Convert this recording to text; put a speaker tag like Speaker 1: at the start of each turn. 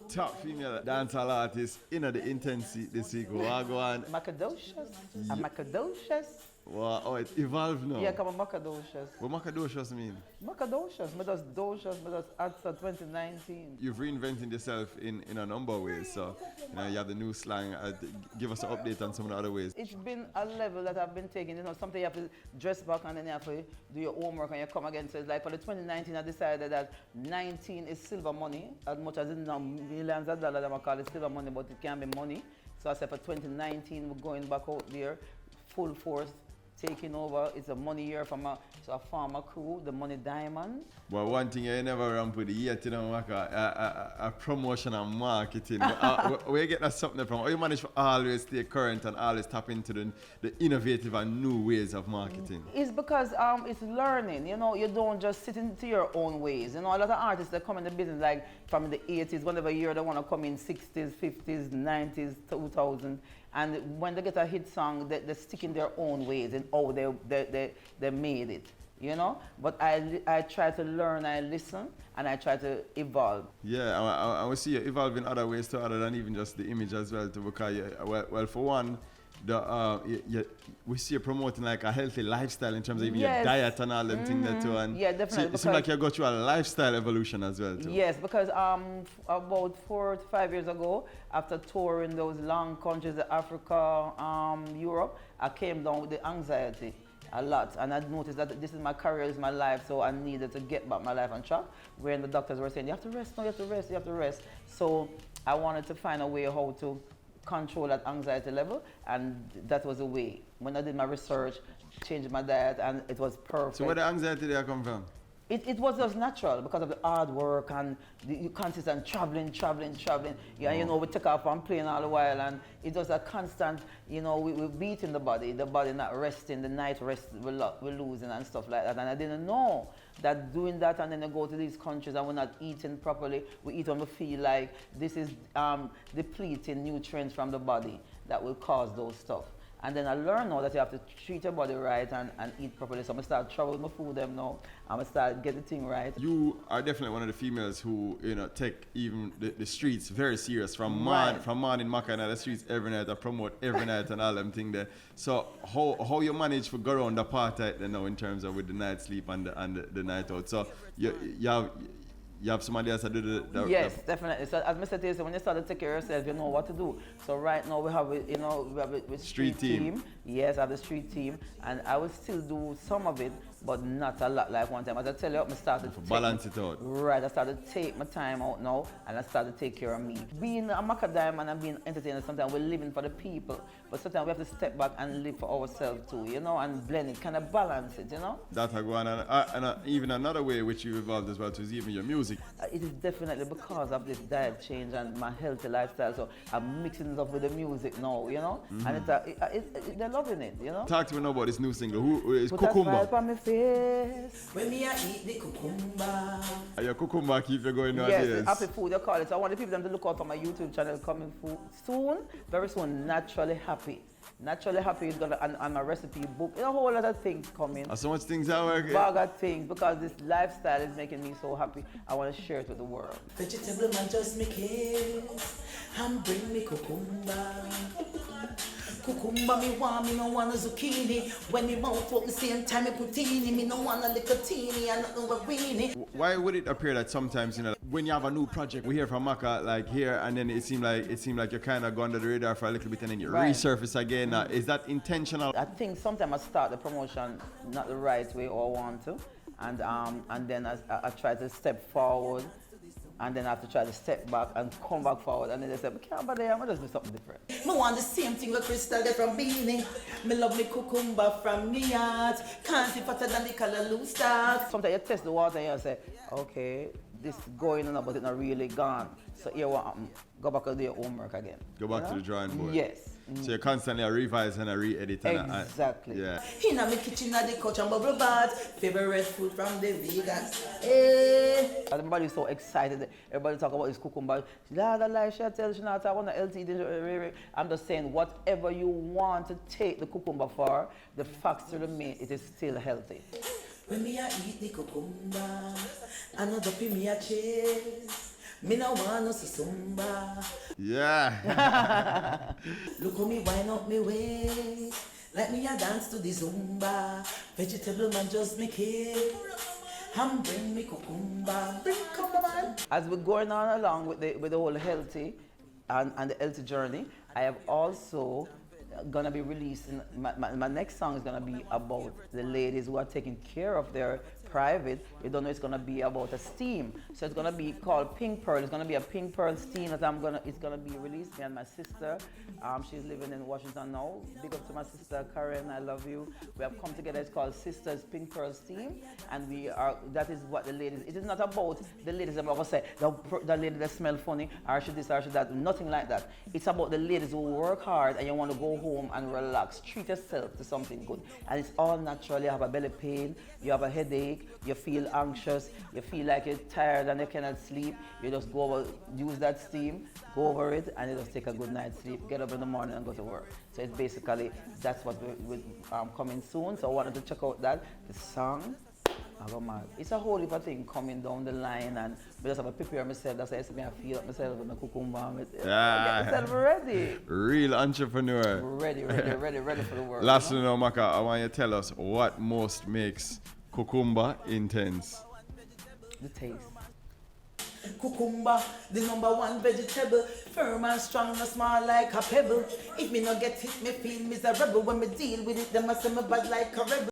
Speaker 1: top female dancehall artist in the intensity this week. Go on.
Speaker 2: Macadocious. I'm Macadocious.
Speaker 1: Wow, oh, it evolved now.
Speaker 2: Yeah, come on, Macadocious.
Speaker 1: What Macadocious mean?
Speaker 2: Macadocious. Me just docious. Me just answer 2019.
Speaker 1: You've reinvented yourself in a number of ways. So, you have the new slang. Give us an update on some of the other ways.
Speaker 2: It's been a level that I've been taking. Something you have to dress back and then you have to do your homework and you come again. So it's like for the 2019, I decided that 19 is silver money. As much as it's not millions of dollars, I'm going to call it silver money, but it can be money. So I said for 2019, we're going back out there, full force. Taking over, it's a money year from a farmer crew, the Money Diamond.
Speaker 1: Well, one thing you never ramp with yet, Macka, a promotion and marketing. Where you get that something from? How you manage to always stay current and always tap into the innovative and new ways of marketing?
Speaker 2: It's because it's learning, you don't just sit into your own ways. A lot of artists that come in the business like from the 80s, whatever year they want to come in, 60s, 50s, 90s, 2000s. And when they get a hit song, they stick in their own ways and how they made it, But I try to learn, I listen, and I try to evolve.
Speaker 1: Yeah, I will see you evolve in other ways too, other than even just the image as well. Because, well, for one, we see you promoting like a healthy lifestyle in terms of even your diet and all them things that too. And
Speaker 2: yeah, definitely.
Speaker 1: So it seems like you go through a lifestyle evolution as well too.
Speaker 2: Yes, because about 4 to 5 years ago, after touring those long countries, Africa, Europe, I came down with the anxiety a lot, and I noticed that this is my career, this is my life, so I needed to get back my life on track. When the doctors were saying, you have to rest, no, you have to rest, you have to rest. So I wanted to find a way how to control that anxiety level, and that was the way. When I did my research, changed my diet, and it was perfect.
Speaker 1: So where the anxiety there come from?
Speaker 2: It was just natural because of the hard work and the consistent traveling. Yeah, we take off and plane all the while, and it was a constant, we're beating the body not resting, the night rest we're losing and stuff like that. And I didn't know that doing that, and then I go to these countries and we're not eating properly. We eat when we feel like this is depleting nutrients from the body that will cause those stuff. And then I learned now that you have to treat your body right and eat properly. So I'm going to start traveling my food them now. I'm going to start get the thing right.
Speaker 1: You are definitely one of the females who, take even the streets very serious. From morning Macka and the streets every night. I promote every night and all them things there. So how you manage to go around the party now in terms of with the night sleep and the night out. So you have somebody else to do
Speaker 2: Yes, definitely. So as Mr. T said, when you start to take care of yourself, you know what to do. So right now we have a street team. Yes, I have the street team, and I will still do some of it, but not a lot like one time. As I tell you, I started to
Speaker 1: balance it out.
Speaker 2: Right, I started to take my time out now, and I started to take care of me. Being a Macka Diamond and being entertainer, sometimes we're living for the people, but sometimes we have to step back and live for ourselves too, and blend it, kind of balance it,
Speaker 1: That I go on, and even another way which you evolved as well is even your music.
Speaker 2: It is definitely because of this diet change and my healthy lifestyle, so I'm mixing it up with the music now, and they're loving it,
Speaker 1: Talk to me now about this new single. Who is
Speaker 2: Put
Speaker 1: Cucumber?
Speaker 2: a smile on my face.
Speaker 3: When me I eat the cucumber.
Speaker 1: Your Cucumber keep you going
Speaker 2: Yes,
Speaker 1: nowadays.
Speaker 2: happy food, you call it. So I want the people to look out for my YouTube channel coming soon, very soon, Naturally Happy. Naturally Happy is going to, and my recipe book, a whole lot of things coming.
Speaker 1: So much things are working.
Speaker 2: Bag of things, because this lifestyle is making me so happy. I want to share it with the world.
Speaker 3: Vegetable man just make it and bring me cucumber. Cucumber me no want a zucchini. When me mouth open same time me put in me no want a little teeny and nothing but weenie.
Speaker 1: Why would it appear that sometimes, when you have a new project, we hear from Macka like here, and then it seemed like you kind of go under the radar for a little bit and then you resurface again. Is that intentional?
Speaker 2: I think sometimes I start the promotion not the right way or I want to, and then I try to step forward, and then I have to try to step back and come back forward, and then they say, "We can't bother, I'm gonna just do something different."
Speaker 3: Me want the same thing with Crystal get from Beanie. Me love me cucumber from me heart. Can't see fatter than the color loose start.
Speaker 2: Sometimes you test the water and you say, "Okay, this is going on, but it's not really gone." So here what happen? Go back to do your homework again.
Speaker 1: Go back to the drawing board.
Speaker 2: Yes.
Speaker 1: So you're constantly revise and re-edit.
Speaker 2: Exactly.
Speaker 1: Yeah.
Speaker 3: In my kitchen at the couch and bubble bath. Favorite food from the vegans. Hey.
Speaker 2: Everybody's so excited. Everybody talk about this cucumber. The life she tells you not I want to LT. I'm just saying whatever you want to take the cucumber for, the facts remain it is still healthy.
Speaker 3: When me a eat the cucumber, another pin me a chase. Me no want no susumba.
Speaker 1: Yeah.
Speaker 3: Look how me wind up me waist. Let me a dance to the zumba. Vegetable man just me kill. And bring me cucumber. Bring cucumber man.
Speaker 2: As we're going on along with the whole healthy and the healthy journey, I have also gonna be releasing my next song is gonna be about the ladies who are taking care of their private. You don't know it's gonna be about a steam, so it's gonna be called Pink Pearl. It's gonna be a Pink Pearl steam that it's gonna be released. Me and my sister, she's living in Washington now. Big up to my sister Karen, I love you. We have come together. It's called Sisters Pink Pearl Steam, and that is what the ladies. It is not about the ladies. I'm not gonna say the lady that smell funny or should this or should that. Nothing like that. It's about the ladies who work hard and you want to go home and relax. Treat yourself to something good, and it's all natural. You have a belly pain, you have a headache, you feel anxious, you feel like you're tired and you cannot sleep. You just go over, use that steam, go over it, and you just take a good night's sleep. Get up in the morning and go to work. So it's basically that's what we're coming soon. So I wanted to check out that the song. It's a whole heap of thing coming down the line, and I just have to prepare myself. That's why I feel up myself with my cucumber. Get myself ready.
Speaker 1: Real entrepreneur.
Speaker 2: Ready for the work.
Speaker 1: Last to know, Macka, I want you to tell us what most makes cucumber intense.
Speaker 2: The taste.
Speaker 3: Cucumber, the #1 vegetable. Firm and strong, no small like a pebble. If me no get it, me feel miserable. When me deal with it, them a say me bad like a rebel.